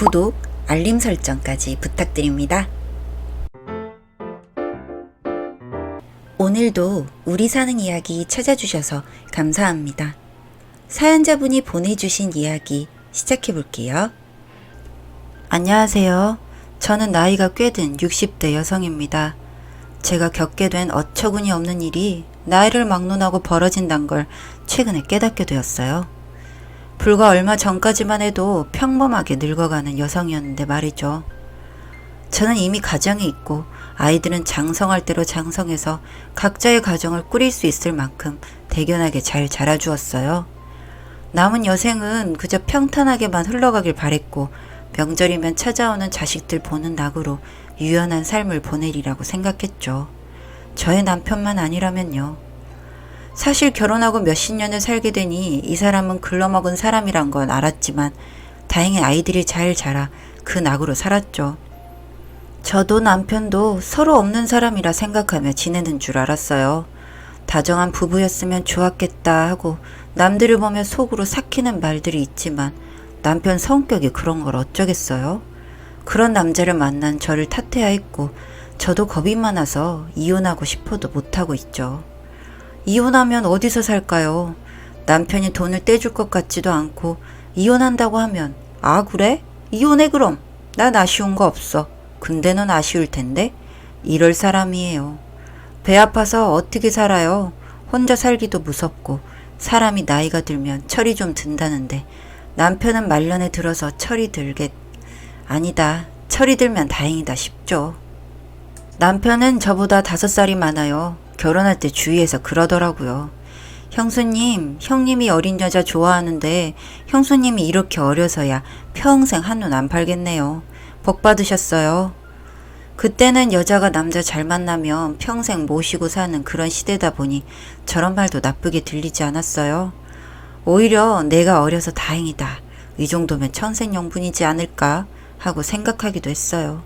구독, 알림 설정까지 부탁드립니다. 오늘도 우리 사는 이야기 찾아주셔서 감사합니다. 사연자분이 보내주신 이야기 시작해볼게요. 안녕하세요. 저는 나이가 꽤 든 60대 여성입니다. 제가 겪게 된 어처구니 없는 일이 나이를 막론하고 벌어진단 걸 최근에 깨닫게 되었어요. 불과 얼마 전까지만 해도 평범하게 늙어가는 여성이었는데 말이죠. 저는 이미 가정이 있고 아이들은 장성할 대로 장성해서 각자의 가정을 꾸릴 수 있을 만큼 대견하게 잘 자라주었어요. 남은 여생은 그저 평탄하게만 흘러가길 바랬고 명절이면 찾아오는 자식들 보는 낙으로 유연한 삶을 보내리라고 생각했죠. 저의 남편만 아니라면요. 사실 결혼하고 몇십 년을 살게 되니 이 사람은 글러먹은 사람이란 건 알았지만 다행히 아이들이 잘 자라 그 낙으로 살았죠. 저도 남편도 서로 없는 사람이라 생각하며 지내는 줄 알았어요. 다정한 부부였으면 좋았겠다 하고 남들을 보며 속으로 삭히는 말들이 있지만 남편 성격이 그런 걸 어쩌겠어요. 그런 남자를 만난 저를 탓해야 했고 저도 겁이 많아서 이혼하고 싶어도 못하고 있죠. 이혼하면 어디서 살까요? 남편이 돈을 떼줄 것 같지도 않고 이혼한다고 하면 아 그래? 이혼해 그럼. 난 아쉬운 거 없어. 근데 넌 아쉬울 텐데? 이럴 사람이에요. 배 아파서 어떻게 살아요? 혼자 살기도 무섭고 사람이 나이가 들면 철이 좀 든다는데 남편은 말년에 들어서 철이 들겠 아니다. 철이 들면 다행이다 싶죠. 남편은 저보다 5살이 많아요. 결혼할 때 주위에서 그러더라고요. 형수님, 형님이 어린 여자 좋아하는데 형수님이 이렇게 어려서야 평생 한눈 안 팔겠네요. 복 받으셨어요. 그때는 여자가 남자 잘 만나면 평생 모시고 사는 그런 시대다 보니 저런 말도 나쁘게 들리지 않았어요. 오히려 내가 어려서 다행이다. 이 정도면 천생연분이지 않을까 하고 생각하기도 했어요.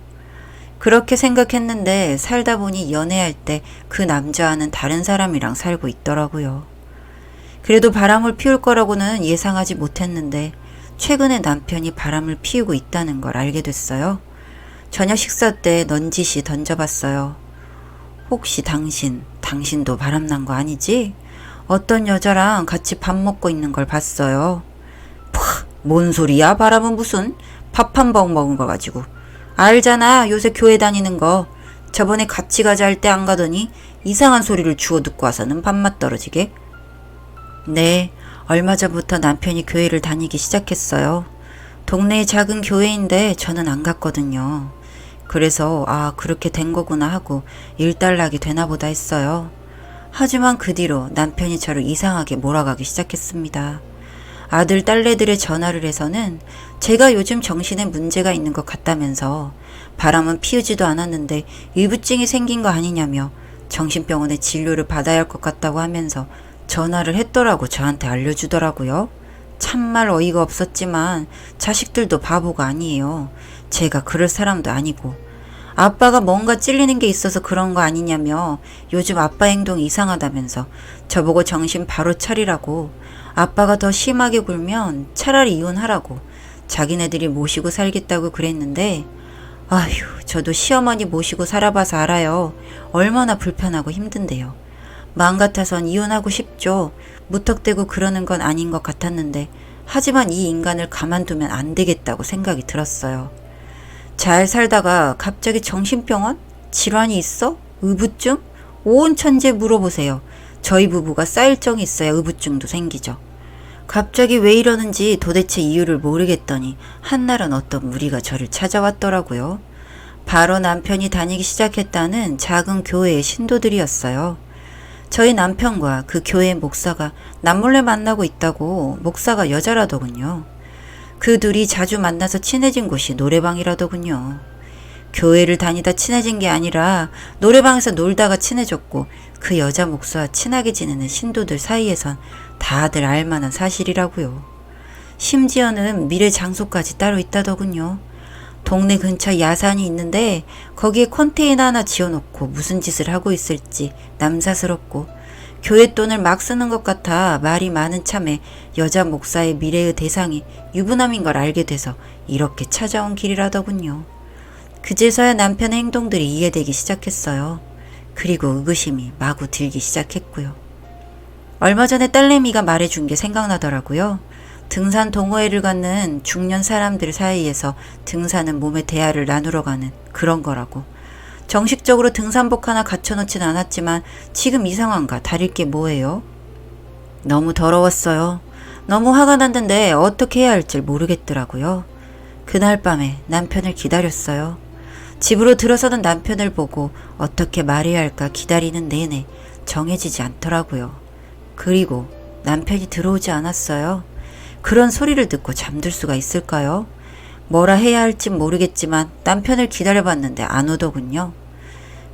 그렇게 생각했는데 살다 보니 연애할 때 그 남자와는 다른 사람이랑 살고 있더라고요. 그래도 바람을 피울 거라고는 예상하지 못했는데 최근에 남편이 바람을 피우고 있다는 걸 알게 됐어요. 저녁 식사 때 넌지시 던져봤어요. 혹시 당신도 바람난 거 아니지? 어떤 여자랑 같이 밥 먹고 있는 걸 봤어요. 뭔 소리야? 바람은 무슨? 밥 한 번 먹은 거 가지고. 알잖아. 요새 교회 다니는 거. 저번에 같이 가자 할 때 안 가더니 이상한 소리를 주워 듣고 와서는 밥맛 떨어지게. 네, 얼마 전부터 남편이 교회를 다니기 시작했어요. 동네의 작은 교회인데 저는 안 갔거든요. 그래서 그렇게 된 거구나 하고 일단락이 되나 보다 했어요. 하지만 그 뒤로 남편이 저를 이상하게 몰아가기 시작했습니다. 아들, 딸내들의 전화를 해서는 제가 요즘 정신에 문제가 있는 것 같다면서 바람은 피우지도 않았는데 위부증이 생긴 거 아니냐며 정신병원에 진료를 받아야 할 것 같다고 하면서 전화를 했더라고 저한테 알려주더라고요. 참말 어이가 없었지만 자식들도 바보가 아니에요. 제가 그럴 사람도 아니고 아빠가 뭔가 찔리는 게 있어서 그런 거 아니냐며 요즘 아빠 행동이 이상하다면서 저보고 정신 바로 차리라고 아빠가 더 심하게 굴면 차라리 이혼하라고 자기네들이 모시고 살겠다고 그랬는데 아휴 저도 시어머니 모시고 살아봐서 알아요. 얼마나 불편하고 힘든데요. 마음 같아선 이혼하고 싶죠. 무턱대고 그러는 건 아닌 것 같았는데 하지만 이 인간을 가만두면 안 되겠다고 생각이 들었어요. 잘 살다가 갑자기 정신병원? 질환이 있어? 의부증? 온 천재 물어보세요. 저희 부부가 쌀정이 있어야 의부증도 생기죠. 갑자기 왜 이러는지 도대체 이유를 모르겠더니 한날은 어떤 무리가 저를 찾아왔더라고요. 바로 남편이 다니기 시작했다는 작은 교회의 신도들이었어요. 저희 남편과 그 교회 목사가 남몰래 만나고 있다고 목사가 여자라더군요. 그 둘이 자주 만나서 친해진 곳이 노래방이라더군요. 교회를 다니다 친해진 게 아니라 노래방에서 놀다가 친해졌고 그 여자 목사와 친하게 지내는 신도들 사이에선 다들 알만한 사실이라고요. 심지어는 미래 장소까지 따로 있다더군요. 동네 근처 야산이 있는데 거기에 컨테이너 하나 지어놓고 무슨 짓을 하고 있을지 남사스럽고 교회 돈을 막 쓰는 것 같아 말이 많은 참에 여자 목사의 미래의 대상이 유부남인 걸 알게 돼서 이렇게 찾아온 길이라더군요. 그제서야 남편의 행동들이 이해되기 시작했어요. 그리고 의구심이 마구 들기 시작했고요. 얼마 전에 딸내미가 말해준 게 생각나더라고요. 등산 동호회를 갖는 중년 사람들 사이에서 등산은 몸의 대화를 나누러 가는 그런 거라고. 정식적으로 등산복 하나 갖춰놓진 않았지만 지금 이 상황과 다를 게 뭐예요? 너무 더러웠어요. 너무 화가 났는데 어떻게 해야 할지 모르겠더라고요. 그날 밤에 남편을 기다렸어요. 집으로 들어서는 남편을 보고 어떻게 말해야 할까 기다리는 내내 정해지지 않더라고요. 그리고 남편이 들어오지 않았어요. 그런 소리를 듣고 잠들 수가 있을까요? 뭐라 해야 할지 모르겠지만 남편을 기다려봤는데 안 오더군요.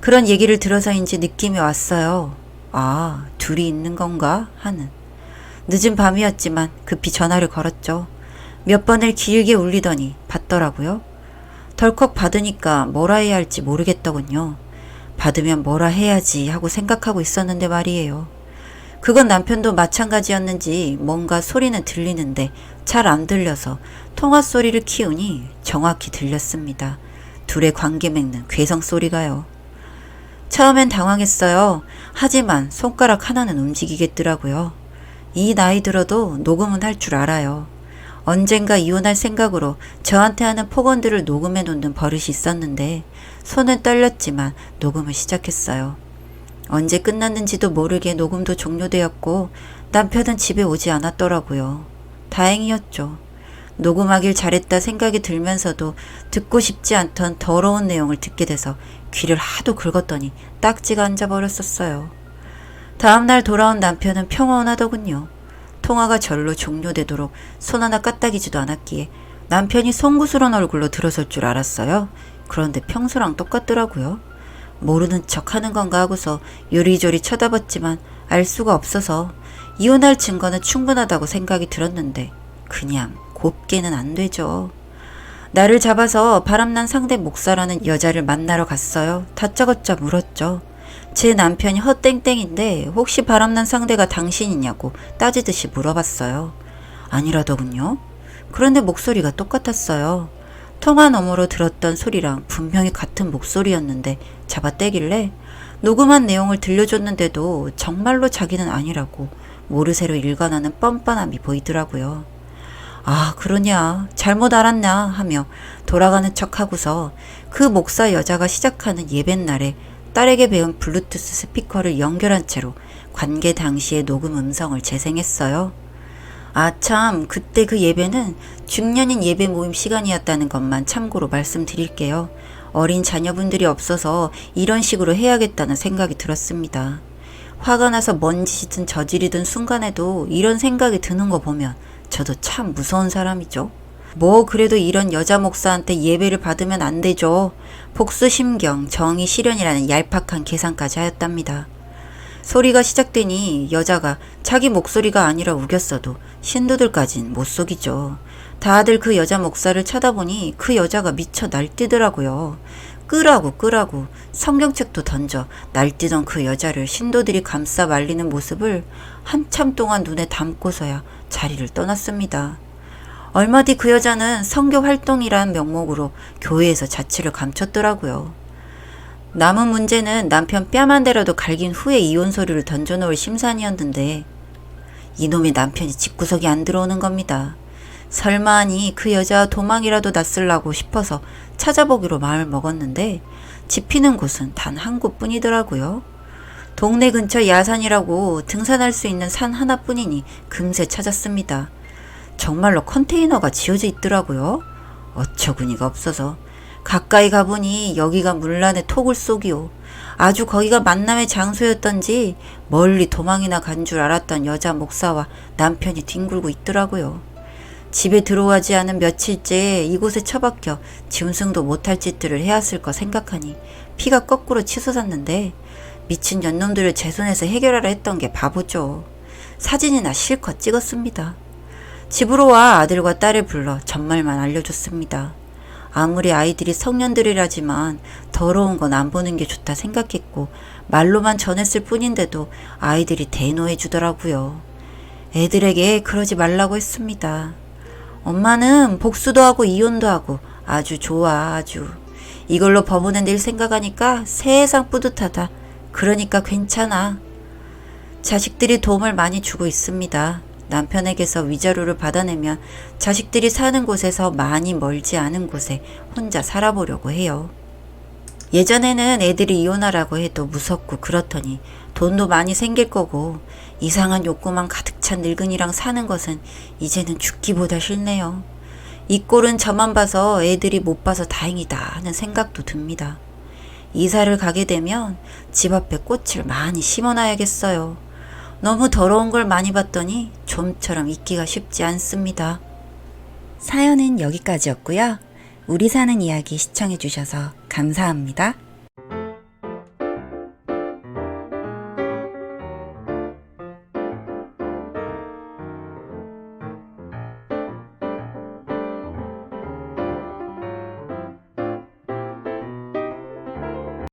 그런 얘기를 들어서인지 느낌이 왔어요. 아, 둘이 있는 건가? 하는. 늦은 밤이었지만 급히 전화를 걸었죠. 몇 번을 길게 울리더니 받더라고요. 덜컥 받으니까 뭐라 해야 할지 모르겠더군요. 받으면 뭐라 해야지 하고 생각하고 있었는데 말이에요. 그건 남편도 마찬가지였는지 뭔가 소리는 들리는데 잘 안 들려서 통화 소리를 키우니 정확히 들렸습니다. 둘의 관계 맺는 괴성 소리가요. 처음엔 당황했어요. 하지만 손가락 하나는 움직이겠더라고요. 이 나이 들어도 녹음은 할 줄 알아요. 언젠가 이혼할 생각으로 저한테 하는 폭언들을 녹음해 놓는 버릇이 있었는데 손은 떨렸지만 녹음을 시작했어요. 언제 끝났는지도 모르게 녹음도 종료되었고 남편은 집에 오지 않았더라고요. 다행이었죠. 녹음하길 잘했다 생각이 들면서도 듣고 싶지 않던 더러운 내용을 듣게 돼서 귀를 하도 긁었더니 딱지가 앉아버렸었어요. 다음날 돌아온 남편은 평온하더군요. 통화가 절로 종료되도록 손 하나 까딱이지도 않았기에 남편이 송구스러운 얼굴로 들어설 줄 알았어요. 그런데 평소랑 똑같더라고요. 모르는 척 하는 건가 하고서 요리조리 쳐다봤지만 알 수가 없어서 이혼할 증거는 충분하다고 생각이 들었는데 그냥 곱게는 안 되죠. 나를 잡아서 바람난 상대 목사라는 여자를 만나러 갔어요. 다짜고짜 물었죠. 제 남편이 헛땡땡인데 혹시 바람난 상대가 당신이냐고 따지듯이 물어봤어요. 아니라더군요. 그런데 목소리가 똑같았어요. 통화 너머로 들었던 소리랑 분명히 같은 목소리였는데 잡아떼길래 녹음한 내용을 들려줬는데도 정말로 자기는 아니라고 모르쇠로 일관하는 뻔뻔함이 보이더라고요. 아, 그러냐, 잘못 알았냐 하며 돌아가는 척하고서 그 목사 여자가 시작하는 예배날에 딸에게 배운 블루투스 스피커를 연결한 채로 관계 당시의 녹음 음성을 재생했어요. 아, 참, 그때 그 예배는 중년인 예배 모임 시간이었다는 것만 참고로 말씀드릴게요. 어린 자녀분들이 없어서 이런 식으로 해야겠다는 생각이 들었습니다. 화가 나서 뭔 짓이든 저지르던 순간에도 이런 생각이 드는 거 보면 저도 참 무서운 사람이죠. 뭐 그래도 이런 여자 목사한테 예배를 받으면 안 되죠. 복수심경, 정의 실현이라는 얄팍한 계산까지 하였답니다. 소리가 시작되니 여자가 자기 목소리가 아니라 우겼어도 신도들까진 못 속이죠. 다들 그 여자 목사를 쳐다보니 그 여자가 미쳐 날뛰더라고요. 끄라고 성경책도 던져 날뛰던 그 여자를 신도들이 감싸 말리는 모습을 한참 동안 눈에 담고서야 자리를 떠났습니다. 얼마 뒤 그 여자는 선교 활동이란 명목으로 교회에서 자취를 감췄더라고요. 남은 문제는 남편 뺨 한 대라도 갈긴 후에 이혼 소리를 던져놓을 심산이었는데 이놈의 남편이 집구석이 안 들어오는 겁니다. 설마 하니 그 여자와 도망이라도 났으려고 싶어서 찾아보기로 마음을 먹었는데 집히는 곳은 단 한 곳뿐이더라고요. 동네 근처 야산이라고 등산할 수 있는 산 하나뿐이니 금세 찾았습니다. 정말로 컨테이너가 지어져 있더라고요. 어처구니가 없어서 가까이 가보니 여기가 문란의 토굴 속이요. 아주 거기가 만남의 장소였던지 멀리 도망이나 간 줄 알았던 여자 목사와 남편이 뒹굴고 있더라고요. 집에 들어오지 않은 며칠째 이곳에 처박혀 짐승도 못할 짓들을 해왔을 거 생각하니 피가 거꾸로 치솟았는데 미친 년놈들을 제 손에서 해결하려 했던 게 바보죠. 사진이나 실컷 찍었습니다. 집으로 와 아들과 딸을 불러 전말만 알려줬습니다. 아무리 아이들이 성년들이라지만 더러운 건 안 보는 게 좋다 생각했고 말로만 전했을 뿐인데도 아이들이 대노해 주더라고요. 애들에게 그러지 말라고 했습니다. 엄마는 복수도 하고 이혼도 하고 아주 좋아 아주. 이걸로 법원에 낼 생각하니까 세상 뿌듯하다. 그러니까 괜찮아. 자식들이 도움을 많이 주고 있습니다. 남편에게서 위자료를 받아내면 자식들이 사는 곳에서 많이 멀지 않은 곳에 혼자 살아보려고 해요. 예전에는 애들이 이혼하라고 해도 무섭고 그렇더니 돈도 많이 생길 거고 이상한 욕구만 가득 찬 늙은이랑 사는 것은 이제는 죽기보다 싫네요. 이 꼴은 저만 봐서 애들이 못 봐서 다행이다 하는 생각도 듭니다. 이사를 가게 되면 집 앞에 꽃을 많이 심어놔야겠어요. 너무 더러운 걸 많이 봤더니 좀처럼 있기가 쉽지 않습니다. 사연은 여기까지였고요. 우리 사는 이야기 시청해 주셔서 감사합니다.